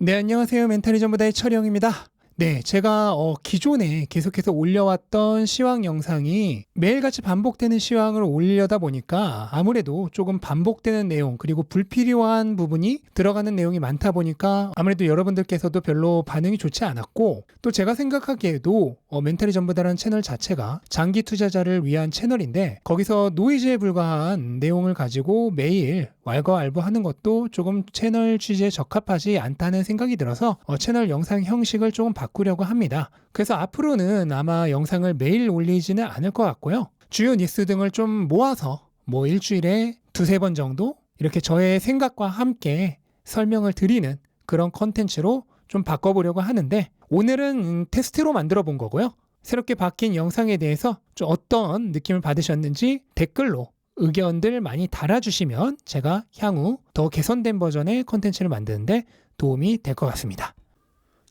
네, 안녕하세요. 멘탈이 전부다의 철영입니다. 네, 제가 기존에 계속해서 올려왔던 시황 영상이 매일같이 반복되는 시황을 올리려다 보니까 아무래도 조금 반복되는 내용 그리고 불필요한 부분이 들어가는 내용이 많다 보니까 아무래도 여러분들께서도 별로 반응이 좋지 않았고, 또 제가 생각하기에도 멘탈이 전부다라는 채널 자체가 장기 투자자를 위한 채널인데 거기서 노이즈에 불과한 내용을 가지고 매일 왈가왈부하는 것도 조금 채널 취지에 적합하지 않다는 생각이 들어서 채널 영상 형식을 조금 바꾸려고 합니다. 그래서 앞으로는 아마 영상을 매일 올리지는 않을 것 같고요. 주요 뉴스 등을 좀 모아서 일주일에 두세 번 정도 이렇게 저의 생각과 함께 설명을 드리는 그런 컨텐츠로 좀 바꿔보려고 하는데, 오늘은 테스트로 만들어 본 거고요. 새롭게 바뀐 영상에 대해서 좀 어떤 느낌을 받으셨는지 댓글로 의견들 많이 달아주시면 제가 향후 더 개선된 버전의 컨텐츠를 만드는데 도움이 될 것 같습니다.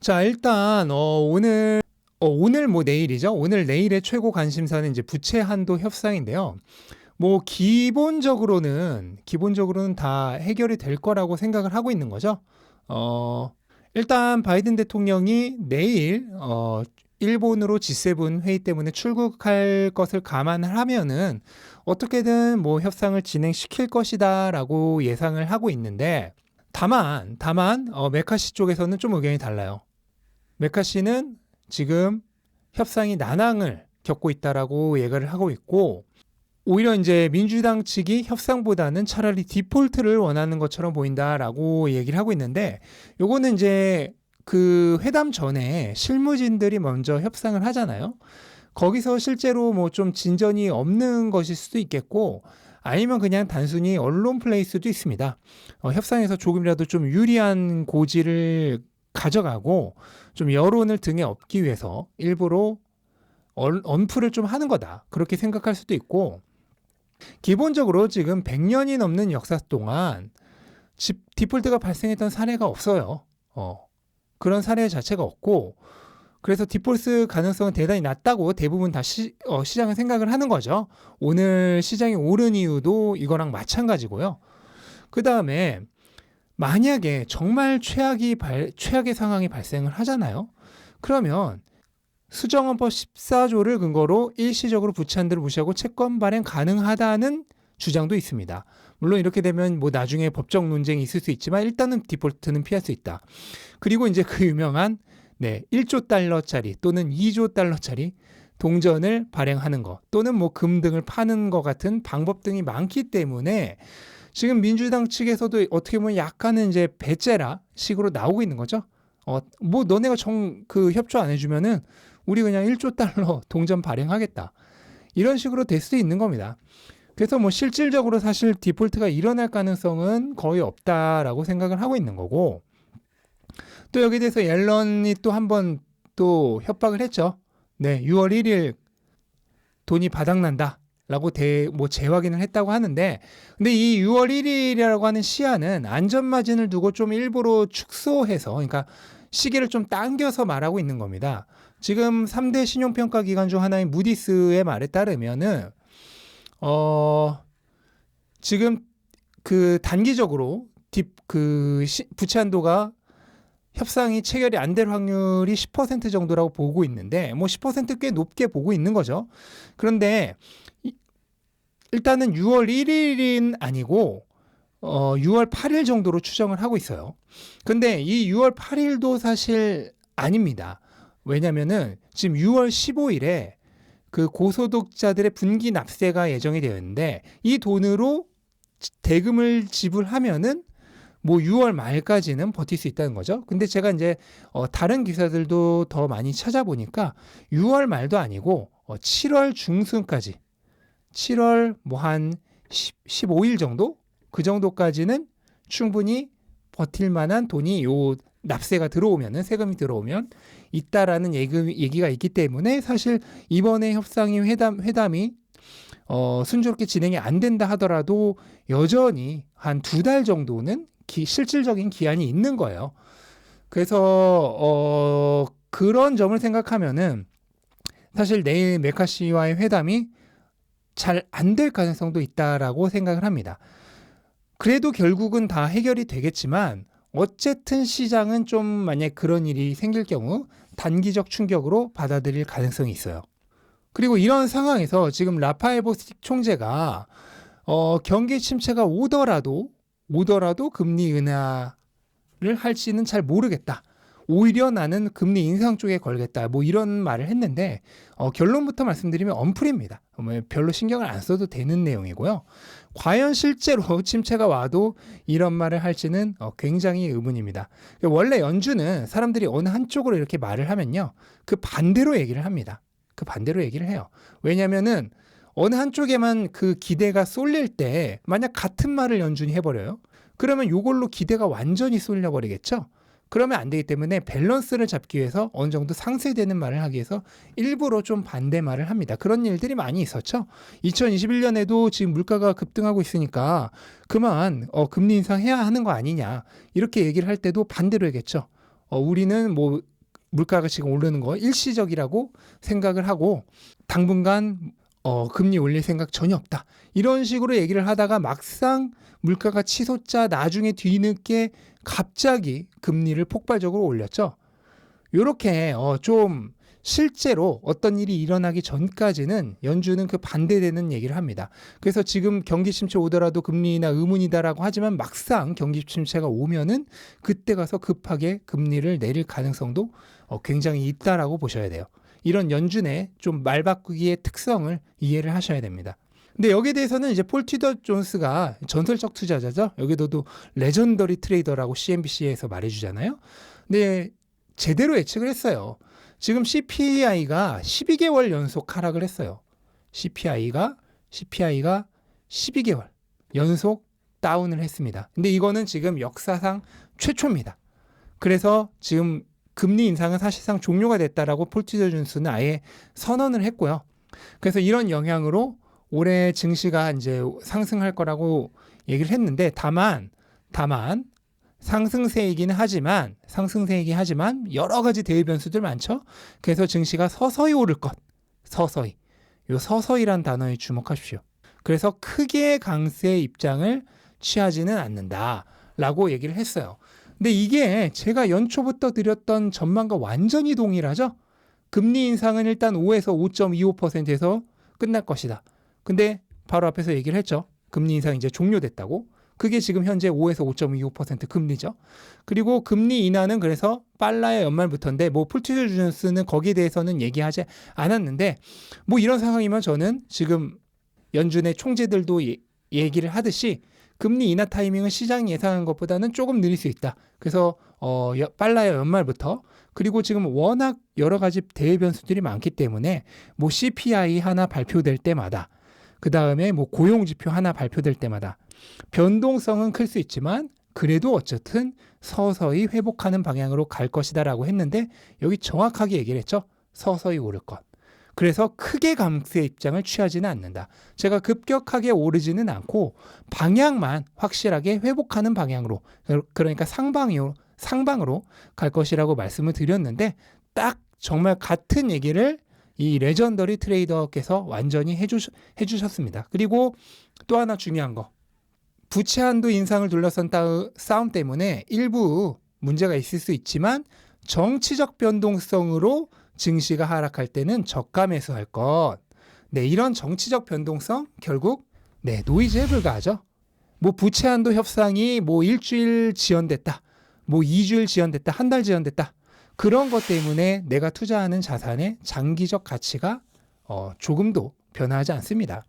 자, 일단 오늘 내일이죠. 오늘 내일의 최고 관심사는 이제 부채 한도 협상인데요. 기본적으로는 다 해결이 될 거라고 생각을 하고 있는 거죠. 일단 바이든 대통령이 내일 일본으로 G7 회의 때문에 출국할 것을 감안을 하면은 어떻게든 협상을 진행시킬 것이다라고 예상을 하고 있는데, 다만 메카시 쪽에서는 좀 의견이 달라요. 메카시는 지금 협상이 난항을 겪고 있다라고 얘기를 하고 있고, 오히려 이제 민주당 측이 협상보다는 차라리 디폴트를 원하는 것처럼 보인다라고 얘기를 하고 있는데, 요거는 이제 그 회담 전에 실무진들이 먼저 협상을 하잖아요. 거기서 실제로 좀 진전이 없는 것일 수도 있겠고, 아니면 그냥 단순히 언론 플레이 수도 있습니다. 협상에서 조금이라도 좀 유리한 고지를 가져가고 좀 여론을 등에 업기 위해서 일부러 언플을 좀 하는 거다, 그렇게 생각할 수도 있고, 기본적으로 지금 100년이 넘는 역사 동안 디폴트가 발생했던 사례가 없어요. 그런 사례 자체가 없고, 그래서 디폴트 가능성은 대단히 낮다고 대부분 다 시장은 생각을 하는 거죠. 오늘 시장이 오른 이유도 이거랑 마찬가지고요. 그 다음에 만약에 정말 최악의 상황이 발생을 하잖아요. 그러면 수정헌법 14조를 근거로 일시적으로 부채 한도를 무시하고 채권 발행 가능하다는 주장도 있습니다. 물론 이렇게 되면 나중에 법적 논쟁이 있을 수 있지만 일단은 디폴트는 피할 수 있다. 그리고 이제 그 유명한 1조 달러짜리 또는 2조 달러짜리 동전을 발행하는 것, 또는 금 등을 파는 것 같은 방법 등이 많기 때문에 지금 민주당 측에서도 어떻게 보면 약간은 이제 배째라 식으로 나오고 있는 거죠. 너네가 협조 안 해주면은 우리 그냥 1조 달러 동전 발행하겠다, 이런 식으로 될 수도 있는 겁니다. 그래서 실질적으로 사실 디폴트가 일어날 가능성은 거의 없다라고 생각을 하고 있는 거고, 또 여기에 대해서 옐런이 또 한 번 또 협박을 했죠. 6월 1일 돈이 바닥난다 라고 재확인을 했다고 하는데, 근데 이 6월 1일이라고 하는 시한은 안전마진을 두고 좀 일부러 축소해서, 그러니까 시기를 좀 당겨서 말하고 있는 겁니다. 지금 3대 신용평가 기관 중 하나인 무디스의 말에 따르면은 지금 단기적으로 부채 한도가 협상이 체결이 안 될 확률이 10% 정도라고 보고 있는데, 10% 꽤 높게 보고 있는 거죠. 그런데 일단은 6월 1일은 아니고 6월 8일 정도로 추정을 하고 있어요. 근데 이 6월 8일도 사실 아닙니다. 왜냐면은 지금 6월 15일에 그 고소득자들의 분기 납세가 예정이 되어 있는데, 이 돈으로 대금을 지불하면은 6월 말까지는 버틸 수 있다는 거죠. 근데 제가 이제 다른 기사들도 더 많이 찾아보니까 6월 말도 아니고 7월 중순까지, 7월 한 15일 정도? 그 정도까지는 충분히 버틸 만한 돈이 납세가 들어오면은, 세금이 들어오면 있다라는 얘기가 있기 때문에, 사실 이번에 회담이 순조롭게 진행이 안 된다 하더라도 여전히 한 2달 정도는 실질적인 기한이 있는 거예요. 그래서 그런 점을 생각하면은 사실 내일 메카시와의 회담이 잘 안 될 가능성도 있다라고 생각을 합니다. 그래도 결국은 다 해결이 되겠지만 어쨌든 시장은 좀 만약 그런 일이 생길 경우 단기적 충격으로 받아들일 가능성이 있어요. 그리고 이런 상황에서 지금 라파엘 보스틱 총재가 경기 침체가 오더라도 금리 인하를 할지는 잘 모르겠다. 오히려 나는 금리 인상 쪽에 걸겠다. 뭐 이런 말을 했는데 결론부터 말씀드리면 언플입니다. 별로 신경을 안 써도 되는 내용이고요. 과연 실제로 침체가 와도 이런 말을 할지는 굉장히 의문입니다. 원래 연준은 사람들이 어느 한쪽으로 이렇게 말을 하면요. 그 반대로 얘기를 합니다. 그 반대로 얘기를 해요. 왜냐면은 어느 한쪽에만 그 기대가 쏠릴 때 만약 같은 말을 연준이 해버려요. 그러면 이걸로 기대가 완전히 쏠려버리겠죠. 그러면 안 되기 때문에 밸런스를 잡기 위해서 어느 정도 상쇄되는 말을 하기 위해서 일부러 좀 반대 말을 합니다. 그런 일들이 많이 있었죠. 2021년에도 지금 물가가 급등하고 있으니까 그만 금리 인상해야 하는 거 아니냐 이렇게 얘기를 할 때도 반대로 얘기했죠. 우리는 뭐 물가가 지금 오르는 거 일시적이라고 생각을 하고 당분간 금리 올릴 생각 전혀 없다. 이런 식으로 얘기를 하다가 막상 물가가 치솟자 나중에 뒤늦게 갑자기 금리를 폭발적으로 올렸죠. 이렇게 좀 실제로 어떤 일이 일어나기 전까지는 연준은 그 반대되는 얘기를 합니다. 그래서 지금 경기 침체 오더라도 금리 인하 의문이다라고 하지만 막상 경기 침체가 오면은 그때 가서 급하게 금리를 내릴 가능성도 굉장히 있다라고 보셔야 돼요. 이런 연준의 좀 말 바꾸기의 특성을 이해를 하셔야 됩니다. 근데 여기에 대해서는 이제 폴 티더 존스가 전설적 투자자죠. 여기도 레전더리 트레이더라고 CNBC에서 말해주잖아요. 근데 제대로 예측을 했어요. 지금 CPI가 12개월 연속 하락을 했어요. CPI가 12개월 연속 다운을 했습니다. 근데 이거는 지금 역사상 최초입니다. 그래서 지금 금리 인상은 사실상 종료가 됐다라고 폴 티더 존스는 아예 선언을 했고요. 그래서 이런 영향으로 올해 증시가 이제 상승할 거라고 얘기를 했는데 다만 상승세이긴 하지만 여러 가지 대외 변수들 많죠. 그래서 증시가 서서히 오를 것. 요 서서히란 단어에 주목하십시오. 그래서 크게 강세 입장을 취하지는 않는다라고 얘기를 했어요. 근데 이게 제가 연초부터 드렸던 전망과 완전히 동일하죠. 금리 인상은 일단 5에서 5.25%에서 끝날 것이다. 근데 바로 앞에서 얘기를 했죠. 금리 인상 이제 종료됐다고. 그게 지금 현재 5에서 5.25% 금리죠. 그리고 금리 인하는 그래서 빨라야 연말부터인데 뭐 폴 티더 존스는 거기에 대해서는 얘기하지 않았는데 뭐 이런 상황이면 저는 지금 연준의 총재들도 얘기를 하듯이 금리 인하 타이밍은 시장이 예상한 것보다는 조금 느릴 수 있다. 그래서 빨라야 연말부터. 그리고 지금 워낙 여러 가지 대외 변수들이 많기 때문에 뭐 CPI 하나 발표될 때마다 그 다음에 뭐 고용지표 하나 발표될 때마다 변동성은 클 수 있지만 그래도 어쨌든 서서히 회복하는 방향으로 갈 것이다라고 했는데 여기 정확하게 얘기를 했죠. 서서히 오를 것. 그래서 크게 강세 입장을 취하지는 않는다. 제가 급격하게 오르지는 않고 방향만 확실하게 회복하는 방향으로 그러니까 상방으로 갈 것이라고 말씀을 드렸는데 딱 정말 같은 얘기를 이 레전더리 트레이더께서 완전히 해주셨습니다. 그리고 또 하나 중요한 거. 부채 한도 인상을 둘러싼 싸움 때문에 일부 문제가 있을 수 있지만 정치적 변동성으로 증시가 하락할 때는 저가 매수할 것. 네, 이런 정치적 변동성 결국 노이즈에 불과하죠. 뭐 부채 한도 협상이 뭐 일주일 지연됐다. 뭐 2주일 지연됐다. 한 달 지연됐다. 그런 것 때문에 내가 투자하는 자산의 장기적 가치가 조금도 변하지 않습니다.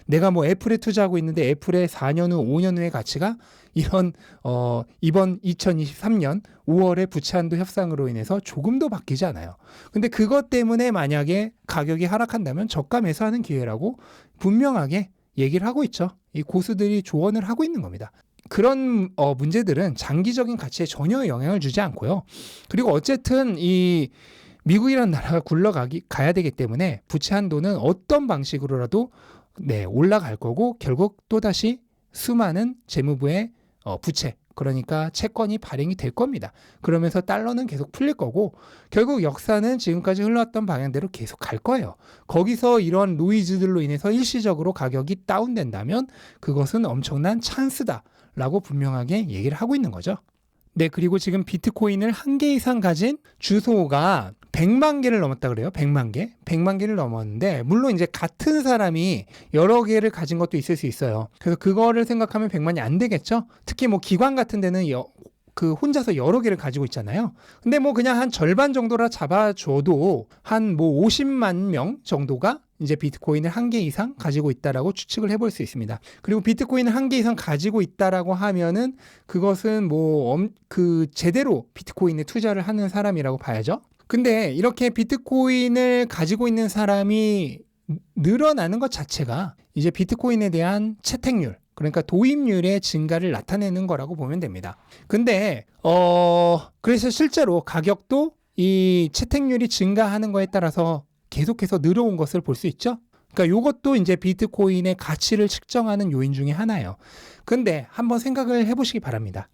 내가 뭐 애플에 투자하고 있는데 애플의 4년 후, 5년 후의 가치가 이런 이번 2023년 5월의 부채 한도 협상으로 인해서 조금도 바뀌지 않아요. 근데 그것 때문에 만약에 가격이 하락한다면 저가 매수하는 기회라고 분명하게 얘기를 하고 있죠. 이 고수들이 조언을 하고 있는 겁니다. 그런 문제들은 장기적인 가치에 전혀 영향을 주지 않고요. 그리고 어쨌든 이 미국이라는 나라가 굴러가야 되기 때문에 부채 한도는 어떤 방식으로라도 올라갈 거고 결국 또다시 수많은 재무부의 부채 그러니까 채권이 발행이 될 겁니다. 그러면서 달러는 계속 풀릴 거고 결국 역사는 지금까지 흘러왔던 방향대로 계속 갈 거예요. 거기서 이런 노이즈들로 인해서 일시적으로 가격이 다운된다면 그것은 엄청난 찬스다라고 분명하게 얘기를 하고 있는 거죠. 네, 그리고 지금 비트코인을 한 개 이상 가진 주소가 100만 개를 넘었다 그래요. 100만 개. 100만 개를 넘었는데 물론 이제 같은 사람이 여러 개를 가진 것도 있을 수 있어요. 그래서 그거를 생각하면 100만이 안 되겠죠. 특히 뭐 기관 같은 데는 그 혼자서 여러 개를 가지고 있잖아요. 근데 뭐 그냥 한 절반 정도라 잡아줘도 한 뭐 50만 명 정도가 이제 비트코인을 한 개 이상 가지고 있다라고 추측을 해볼 수 있습니다. 그리고 비트코인을 한 개 이상 가지고 있다라고 하면은 그것은 뭐 그 제대로 비트코인에 투자를 하는 사람이라고 봐야죠. 근데 이렇게 비트코인을 가지고 있는 사람이 늘어나는 것 자체가 이제 비트코인에 대한 채택률, 그러니까 도입률의 증가를 나타내는 거라고 보면 됩니다. 근데 그래서 실제로 가격도 이 채택률이 증가하는 거에 따라서 계속해서 늘어온 것을 볼 수 있죠. 그러니까 이것도 이제 비트코인의 가치를 측정하는 요인 중에 하나예요. 근데 한번 생각을 해보시기 바랍니다.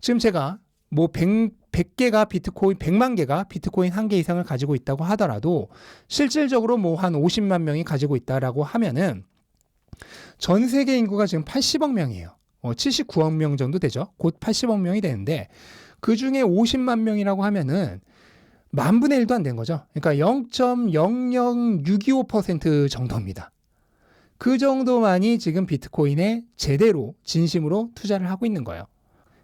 지금 제가 뭐 100개가 비트코인, 100만 개가 비트코인 한 개 이상을 가지고 있다고 하더라도 실질적으로 뭐 한 50만 명이 가지고 있다라고 하면은 전 세계 인구가 지금 80억 명이에요. 79억 명 정도 되죠. 곧 80억 명이 되는데 그 중에 50만 명이라고 하면은 만 분의 1도 안 된 거죠. 그러니까 0.00625% 정도입니다. 그 정도만이 지금 비트코인에 제대로 진심으로 투자를 하고 있는 거예요.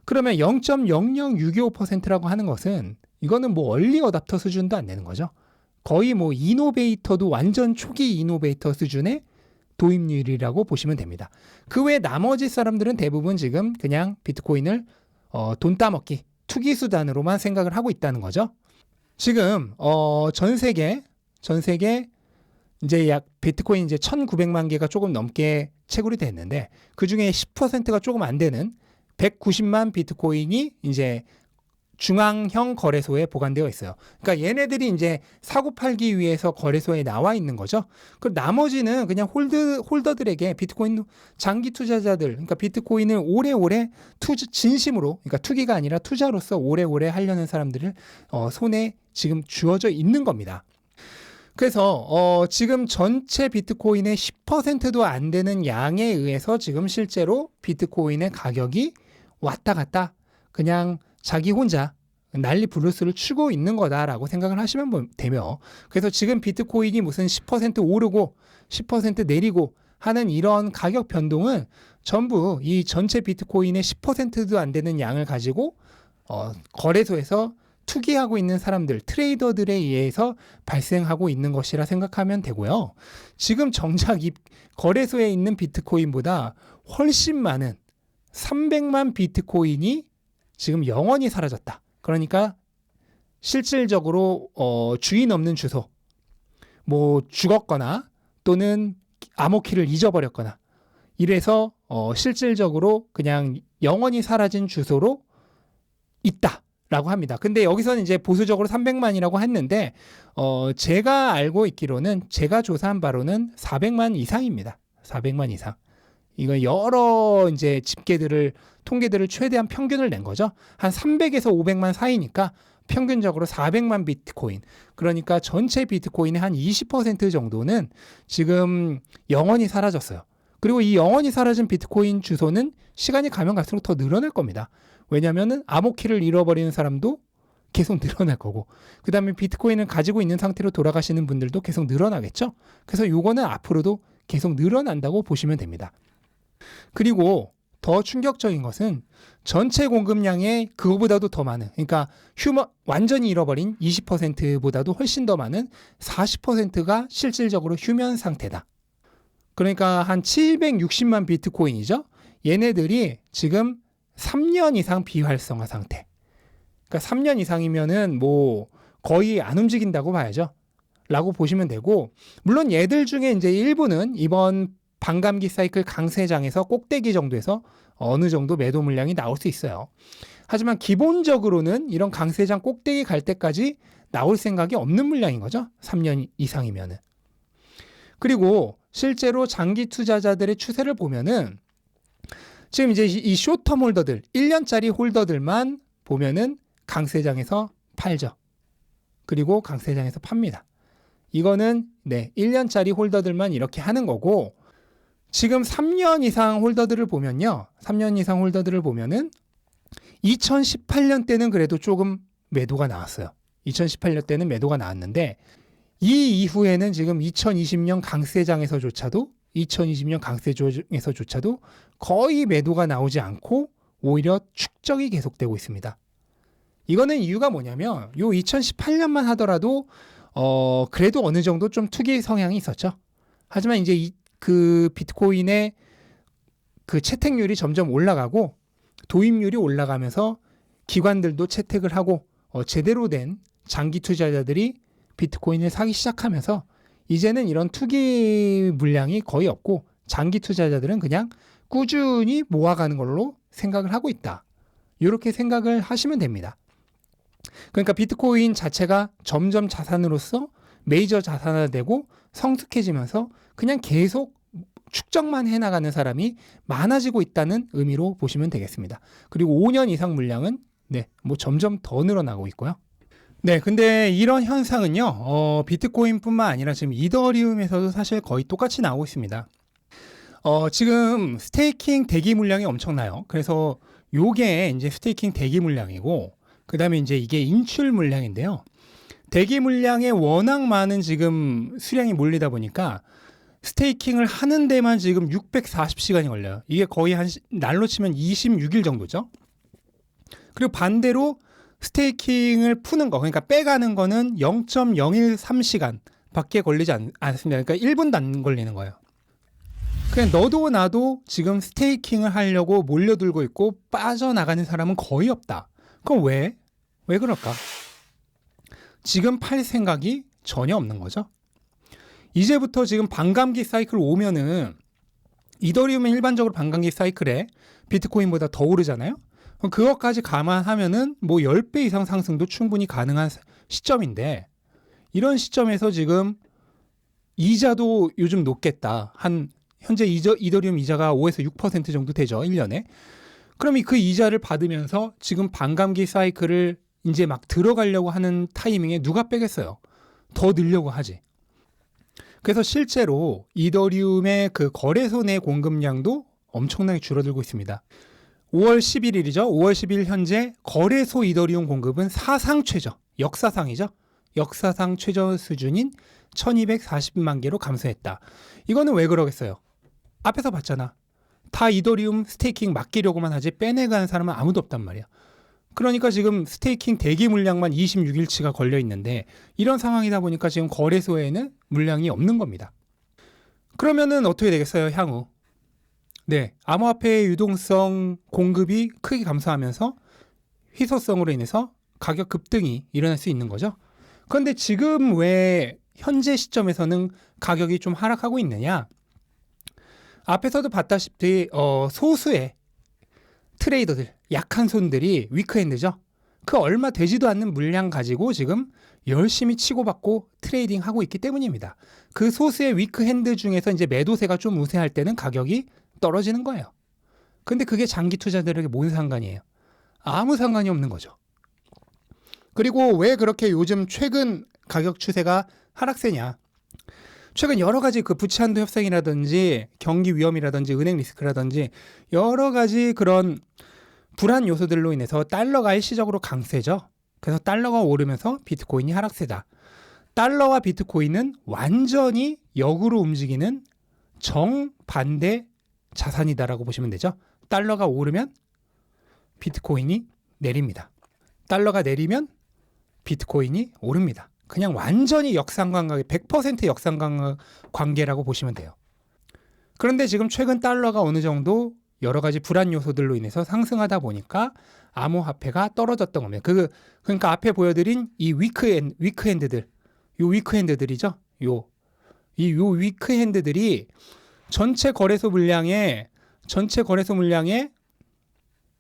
그러면 0.00625%라고 하는 것은 이거는 뭐 얼리 어답터 수준도 안 되는 거죠. 거의 뭐 이노베이터도 완전 초기 이노베이터 수준의 도입률이라고 보시면 됩니다. 그 외 나머지 사람들은 대부분 지금 그냥 비트코인을 돈 따먹기, 투기 수단으로만 생각을 하고 있다는 거죠. 지금 전 세계 이제 약 비트코인 이제 1,900만 개가 조금 넘게 채굴이 됐는데 그 중에 10%가 조금 안 되는 190만 비트코인이 이제 중앙형 거래소에 보관되어 있어요. 그러니까 얘네들이 이제 사고 팔기 위해서 거래소에 나와 있는 거죠. 그 나머지는 그냥 홀더들에게 비트코인 장기 투자자들, 그러니까 비트코인을 오래오래 진심으로, 그러니까 투기가 아니라 투자로서 오래오래 하려는 사람들을 손에 지금 주어져 있는 겁니다. 그래서 지금 전체 비트코인의 10%도 안 되는 양에 의해서 지금 실제로 비트코인의 가격이 왔다 갔다 그냥 자기 혼자 난리 블루스를 추고 있는 거다라고 생각을 하시면 되며, 그래서 지금 비트코인이 무슨 10% 오르고 10% 내리고 하는 이런 가격 변동은 전부 이 전체 비트코인의 10%도 안 되는 양을 가지고 거래소에서 투기하고 있는 사람들, 트레이더들에 의해서 발생하고 있는 것이라 생각하면 되고요. 지금 정작 이 거래소에 있는 비트코인보다 훨씬 많은 300만 비트코인이 지금 영원히 사라졌다. 그러니까 실질적으로 주인 없는 주소, 뭐 죽었거나 또는 암호키를 잊어버렸거나 이래서 실질적으로 그냥 영원히 사라진 주소로 있다라고 합니다. 근데 여기서는 이제 보수적으로 300만이라고 했는데 제가 알고 있기로는, 제가 조사한 바로는 400만 이상입니다. 400만 이상. 이거 여러 이제 통계들을 최대한 평균을 낸 거죠. 한 300에서 500만 사이니까 평균적으로 400만 비트코인. 그러니까 전체 비트코인의 한 20% 정도는 지금 영원히 사라졌어요. 그리고 이 영원히 사라진 비트코인 주소는 시간이 가면 갈수록 더 늘어날 겁니다. 왜냐하면 암호키를 잃어버리는 사람도 계속 늘어날 거고, 그 다음에 비트코인을 가지고 있는 상태로 돌아가시는 분들도 계속 늘어나겠죠. 그래서 요거는 앞으로도 계속 늘어난다고 보시면 됩니다. 그리고 더 충격적인 것은 전체 공급량의 그거보다도 더 많은, 그러니까 완전히 잃어버린 20%보다도 훨씬 더 많은 40%가 실질적으로 휴면 상태다. 그러니까 한 760만 비트코인이죠. 얘네들이 지금 3년 이상 비활성화 상태. 그러니까 3년 이상이면은 뭐 거의 안 움직인다고 봐야죠. 라고 보시면 되고, 물론 얘들 중에 이제 일부는 이번 반감기 사이클 강세장에서 꼭대기 정도에서 어느 정도 매도 물량이 나올 수 있어요. 하지만 기본적으로는 이런 강세장 꼭대기 갈 때까지 나올 생각이 없는 물량인 거죠. 3년 이상이면은. 그리고 실제로 장기 투자자들의 추세를 보면은 지금 이제 이 쇼텀 홀더들, 1년짜리 홀더들만 보면은 강세장에서 팔죠. 그리고 강세장에서 팝니다. 이거는 1년짜리 홀더들만 이렇게 하는 거고, 지금 3년 이상 홀더들을 보면요. 3년 이상 홀더들을 보면은 2018년 때는 그래도 조금 매도가 나왔어요. 2018년 때는 매도가 나왔는데 이 이후에는 지금 2020년 강세장에서조차도 거의 매도가 나오지 않고 오히려 축적이 계속되고 있습니다. 이거는 이유가 뭐냐면 요 2018년만 하더라도 그래도 어느 정도 좀 투기 성향이 있었죠. 하지만 이제 그 비트코인의 그 채택률이 점점 올라가고 도입률이 올라가면서 기관들도 채택을 하고 제대로 된 장기 투자자들이 비트코인을 사기 시작하면서 이제는 이런 투기 물량이 거의 없고 장기 투자자들은 그냥 꾸준히 모아가는 걸로 생각을 하고 있다. 이렇게 생각을 하시면 됩니다. 그러니까 비트코인 자체가 점점 자산으로서 메이저 자산화되고 성숙해지면서 그냥 계속 축적만 해나가는 사람이 많아지고 있다는 의미로 보시면 되겠습니다. 그리고 5년 이상 물량은 점점 더 늘어나고 있고요. 근데 이런 현상은요, 비트코인뿐만 아니라 지금 이더리움에서도 사실 거의 똑같이 나오고 있습니다. 지금 스테이킹 대기 물량이 엄청나요. 그래서 요게 이제 스테이킹 대기 물량이고, 그 다음에 이제 이게 인출 물량인데요. 대기 물량에 워낙 많은 지금 수량이 몰리다 보니까 스테이킹을 하는 데만 지금 640시간이 걸려요. 이게 거의 날로 치면 26일 정도죠. 그리고 반대로 스테이킹을 푸는 거, 그러니까 빼가는 거는 0.013시간 밖에 걸리지 않습니다. 그러니까 1분도 안 걸리는 거예요. 그냥 너도 나도 지금 스테이킹을 하려고 몰려들고 있고 빠져나가는 사람은 거의 없다. 그럼 왜 그럴까? 지금 팔 생각이 전혀 없는 거죠. 이제부터 지금 반감기 사이클 오면은 이더리움은 일반적으로 반감기 사이클에 비트코인보다 더 오르잖아요. 그럼 그것까지 감안하면은 뭐 10배 이상 상승도 충분히 가능한 시점인데, 이런 시점에서 지금 이자도 요즘 높겠다. 현재 이더리움 이자가 5에서 6% 정도 되죠. 1년에. 그럼 그 이자를 받으면서 지금 반감기 사이클을 이제 막 들어가려고 하는 타이밍에 누가 빼겠어요? 더 늘려고 하지. 그래서 실제로 이더리움의 그 거래소 내 공급량도 엄청나게 줄어들고 있습니다. 5월 11일이죠. 5월 10일 현재 거래소 이더리움 공급은 사상 최저, 역사상이죠. 역사상 최저 수준인 1240만 개로 감소했다. 이거는 왜 그러겠어요? 앞에서 봤잖아. 다 이더리움 스테이킹 맡기려고만 하지 빼내가는 사람은 아무도 없단 말이야. 그러니까 지금 스테이킹 대기 물량만 26일치가 걸려 있는데, 이런 상황이다 보니까 지금 거래소에는 물량이 없는 겁니다. 그러면은 어떻게 되겠어요, 향후? 암호화폐의 유동성 공급이 크게 감소하면서 희소성으로 인해서 가격 급등이 일어날 수 있는 거죠. 그런데 지금 왜 현재 시점에서는 가격이 좀 하락하고 있느냐? 앞에서도 봤다시피 소수의 트레이더들, 약한 손들이 위크핸드죠. 그 얼마 되지도 않는 물량 가지고 지금 열심히 치고받고 트레이딩하고 있기 때문입니다. 그 소수의 위크핸드 중에서 이제 매도세가 좀 우세할 때는 가격이 떨어지는 거예요. 근데 그게 장기 투자들에게 뭔 상관이에요? 아무 상관이 없는 거죠. 그리고 왜 그렇게 요즘 최근 가격 추세가 하락세냐? 최근 여러 가지 그 부채 한도 협상이라든지 경기 위험이라든지 은행 리스크라든지 여러 가지 그런 불안 요소들로 인해서 달러가 일시적으로 강세죠. 그래서 달러가 오르면서 비트코인이 하락세다. 달러와 비트코인은 완전히 역으로 움직이는 정반대 자산이다라고 보시면 되죠. 달러가 오르면 비트코인이 내립니다. 달러가 내리면 비트코인이 오릅니다. 그냥 완전히 역상관계, 100% 역상관계라고 보시면 돼요. 그런데 지금 최근 달러가 어느 정도 여러 가지 불안 요소들로 인해서 상승하다 보니까 암호화폐가 떨어졌던 겁니다. 그러니까 앞에 보여드린 이 위크핸드들, 요 위크핸드들이죠. 이 위크핸드들이 전체 공급 물량의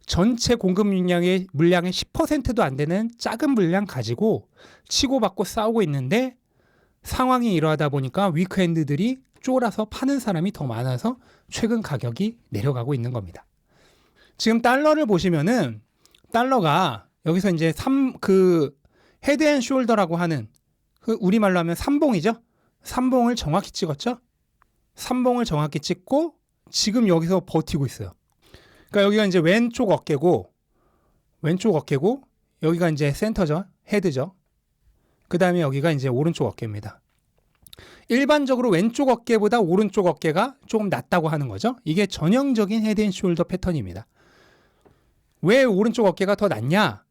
10%도 안 되는 작은 물량 가지고 치고받고 싸우고 있는데, 상황이 이러하다 보니까 위크핸드들이 쫄아서 파는 사람이 더 많아서 최근 가격이 내려가고 있는 겁니다. 지금 달러를 보시면은 달러가 여기서 이제 헤드 앤 숄더라고 하는 우리말로 하면 삼봉이죠. 삼봉을 정확히 찍었죠. 삼봉을 정확히 찍고 지금 여기서 버티고 있어요. 그러니까 여기가 이제 왼쪽 어깨고 왼쪽 어깨고 여기가 이제 센터죠. 헤드죠. 그 다음에 여기가 이제 오른쪽 어깨입니다. 일반적으로 왼쪽 어깨보다 오른쪽 어깨가 조금 낮다고 하는 거죠. 이게 전형적인 헤드앤숄더 패턴입니다. 왜 오른쪽 어깨가 더 낮냐?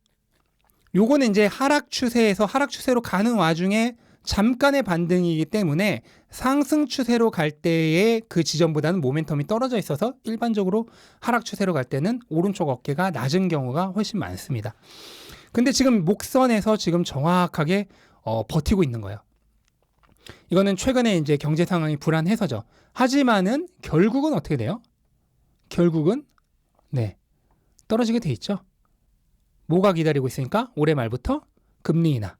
요거는 이제 하락 추세에서 하락 추세로 가는 와중에 잠깐의 반등이기 때문에 상승 추세로 갈 때의 그 지점보다는 모멘텀이 떨어져 있어서 일반적으로 하락 추세로 갈 때는 오른쪽 어깨가 낮은 경우가 훨씬 많습니다. 근데 지금 목선에서 지금 정확하게 버티고 있는 거예요. 이거는 최근에 이제 경제 상황이 불안해서죠. 하지만은 결국은 어떻게 돼요? 결국은 네, 떨어지게 돼 있죠. 뭐가 기다리고 있으니까 올해 말부터 금리 인하.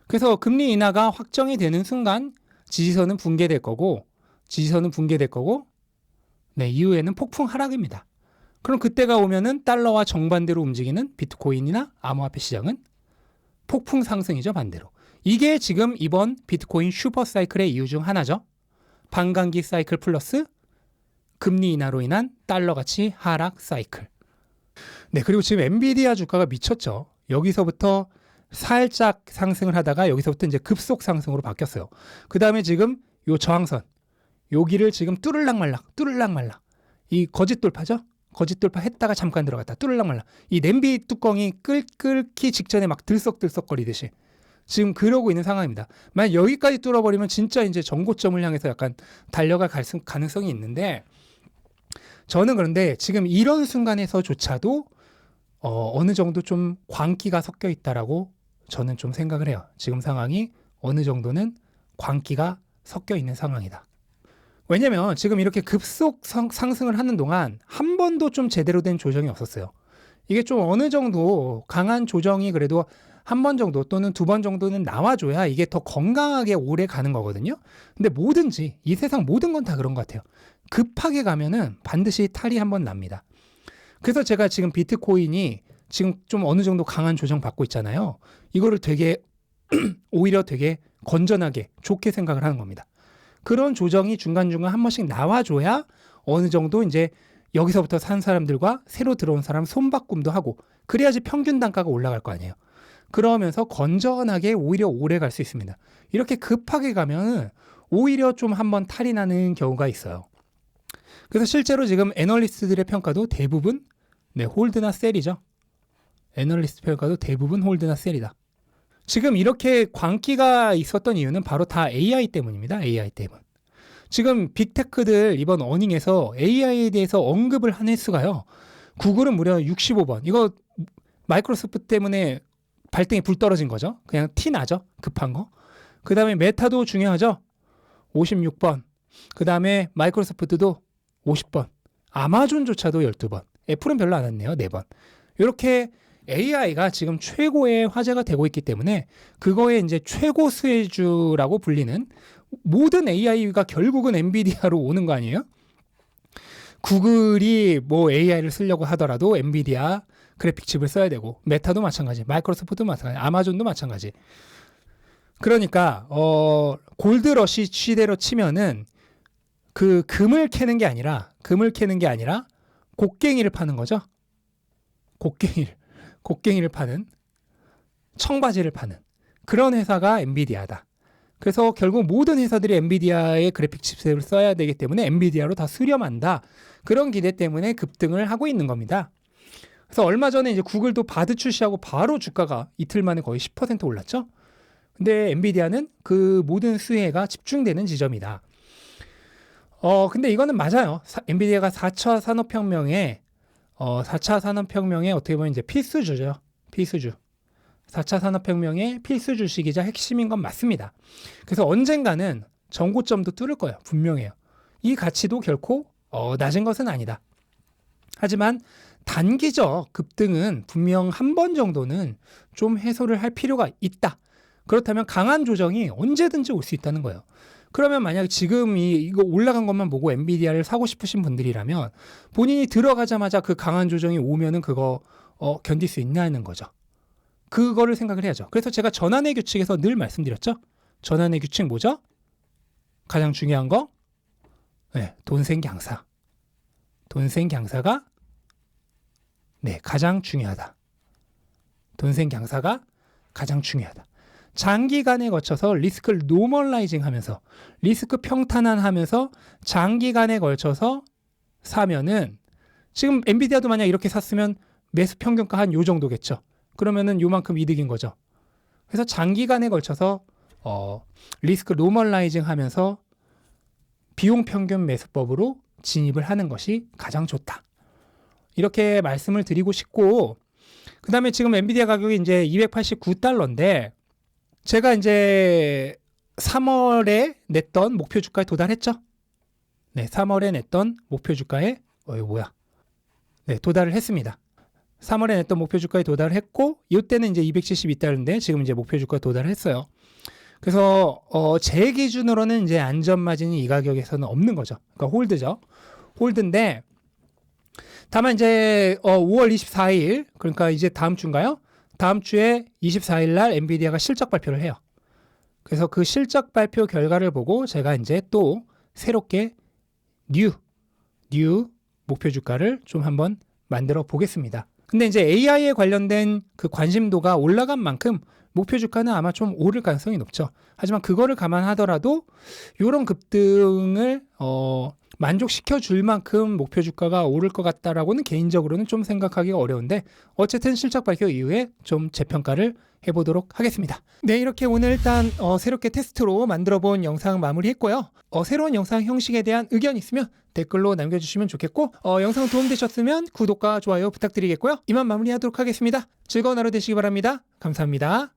그래서 금리 인하가 확정이 되는 순간 지지선은 붕괴될 거고 네, 이후에는 폭풍 하락입니다. 그럼 그때가 오면은 달러와 정반대로 움직이는 비트코인이나 암호화폐 시장은 폭풍 상승이죠, 반대로. 이게 지금 이번 비트코인 슈퍼 사이클의 이유 중 하나죠. 반감기 사이클 플러스 금리 인하로 인한 달러 가치 하락 사이클. 네, 그리고 지금 엔비디아 주가가 미쳤죠. 여기서부터 살짝 상승을 하다가 여기서부터 이제 급속 상승으로 바뀌었어요. 그 다음에 지금 요 저항선, 여기를 지금 뚜를락말락. 이 거짓 돌파죠? 거짓 돌파 했다가 잠깐 들어갔다. 뚜를락말락. 이 냄비 뚜껑이 끓기 직전에 막 들썩들썩거리듯이 지금 그러고 있는 상황입니다. 만약 여기까지 뚫어버리면 진짜 이제 전고점을 향해서 약간 달려갈 가능성이 있는데, 저는 그런데 지금 이런 순간에서조차도 어느 정도 좀 광기가 섞여 있다라고 저는 좀 생각을 해요. 지금 상황이 어느 정도는 광기가 섞여 있는 상황이다. 왜냐면 지금 이렇게 급속 상승을 하는 동안 한 번도 좀 제대로 된 조정이 없었어요. 이게 좀 어느 정도 강한 조정이 그래도 한 번 정도 또는 두 번 정도는 나와줘야 이게 더 건강하게 오래 가는 거거든요. 근데 뭐든지 이 세상 모든 건 다 그런 것 같아요. 급하게 가면은 반드시 탈이 한 번 납니다. 그래서 제가 지금 비트코인이 지금 좀 어느 정도 강한 조정 받고 있잖아요. 이거를 되게 오히려 되게 건전하게 좋게 생각을 하는 겁니다. 그런 조정이 중간중간 한 번씩 나와줘야 어느 정도 이제 여기서부터 산 사람들과 새로 들어온 사람 손바꿈도 하고, 그래야지 평균 단가가 올라갈 거 아니에요. 그러면서 건전하게 오히려 오래 갈 수 있습니다. 이렇게 급하게 가면 오히려 좀 한번 탈이 나는 경우가 있어요. 그래서 실제로 지금 애널리스트들의 평가도 대부분 홀드나 셀이죠. 애널리스트 평가도 대부분 홀드나 셀이다. 지금 이렇게 광기가 있었던 이유는 바로 다 AI 때문입니다. AI 때문. 지금 빅테크들 이번 어닝에서 AI에 대해서 언급을 한 횟수가요. 구글은 무려 65번. 이거 마이크로소프트 때문에 발등에 불 떨어진 거죠. 그냥 티 나죠. 급한 거. 그 다음에 메타도 중요하죠. 56번. 그 다음에 마이크로소프트도 50번. 아마존조차도 12번. 애플은 별로 안 왔네요. 4번. 이렇게 AI가 지금 최고의 화제가 되고 있기 때문에 그거에 이제 최고 수혜주라고 불리는 모든 AI가 결국은 엔비디아로 오는 거 아니에요? 구글이 뭐 AI를 쓰려고 하더라도 엔비디아 그래픽 칩을 써야 되고, 메타도 마찬가지, 마이크로소프트도 마찬가지, 아마존도 마찬가지. 그러니까 골드러시 시대로 치면은 그 금을 캐는 게 아니라 곡괭이를 파는 거죠. 곡괭이를 파는, 청바지를 파는 그런 회사가 엔비디아다. 그래서 결국 모든 회사들이 엔비디아의 그래픽 칩셋을 써야 되기 때문에 엔비디아로 다 수렴한다. 그런 기대 때문에 급등을 하고 있는 겁니다. 그래서 얼마 전에 이제 구글도 바드 출시하고 바로 주가가 이틀 만에 거의 10% 올랐죠. 근데 엔비디아는 그 모든 수혜가 집중되는 지점이다. 근데 이거는 맞아요. 엔비디아가 4차 산업혁명에 어떻게 보면 이제 필수주죠. 필수주. 4차 산업혁명의 필수주식이자 핵심인 건 맞습니다. 그래서 언젠가는 전고점도 뚫을 거예요. 분명해요. 이 가치도 결코 낮은 것은 아니다. 하지만 단기적 급등은 분명 한 번 정도는 좀 해소를 할 필요가 있다. 그렇다면 강한 조정이 언제든지 올 수 있다는 거예요. 그러면 만약 지금 이거 올라간 것만 보고 엔비디아를 사고 싶으신 분들이라면 본인이 들어가자마자 그 강한 조정이 오면은 그거 견딜 수 있냐는 거죠. 그거를 생각을 해야죠. 그래서 제가 전환의 규칙에서 늘 말씀드렸죠. 전환의 규칙 뭐죠? 가장 중요한 거? 네, 돈생강사. 돈생강사가 가장 중요하다. 돈센 강사가 가장 중요하다. 장기간에 거쳐서 리스크를 노멀라이징 하면서 리스크 평탄화하면서 장기간에 걸쳐서 사면은 지금 엔비디아도 만약 이렇게 샀으면 매수 평균가 한 요 정도겠죠. 그러면은 요만큼 이득인 거죠. 그래서 장기간에 걸쳐서 리스크 노멀라이징 하면서 비용 평균 매수법으로 진입을 하는 것이 가장 좋다. 이렇게 말씀을 드리고 싶고, 그 다음에 지금 엔비디아 가격이 이제 289달러인데, 제가 이제 3월에 냈던 목표 주가에 도달했죠? 네, 3월에 냈던 목표 주가에, 네, 도달을 했습니다. 3월에 냈던 목표 주가에 도달을 했고, 이때는 이제 272달러인데, 지금 이제 목표 주가에 도달을 했어요. 그래서, 제 기준으로는 이제 안전 마진이 이 가격에서는 없는 거죠. 그러니까 홀드죠. 홀드인데, 다만 이제 5월 24일, 그러니까 이제 다음 주인가요? 다음 주에 24일 날 엔비디아가 실적 발표를 해요. 그래서 그 실적 발표 결과를 보고 제가 이제 또 새롭게 뉴 목표 주가를 좀 한번 만들어 보겠습니다. 근데 이제 AI에 관련된 그 관심도가 올라간 만큼 목표 주가는 아마 좀 오를 가능성이 높죠. 하지만 그거를 감안하더라도 이런 급등을 만족시켜 줄 만큼 목표 주가가 오를 것 같다라고는 개인적으로는 좀 생각하기가 어려운데, 어쨌든 실적 발표 이후에 좀 재평가를 해보도록 하겠습니다. 네, 이렇게 오늘 일단 새롭게 테스트로 만들어 본 영상 마무리했고요. 새로운 영상 형식에 대한 의견 있으면 댓글로 남겨주시면 좋겠고, 영상 도움되셨으면 구독과 좋아요 부탁드리겠고요. 이만 마무리하도록 하겠습니다. 즐거운 하루 되시기 바랍니다. 감사합니다.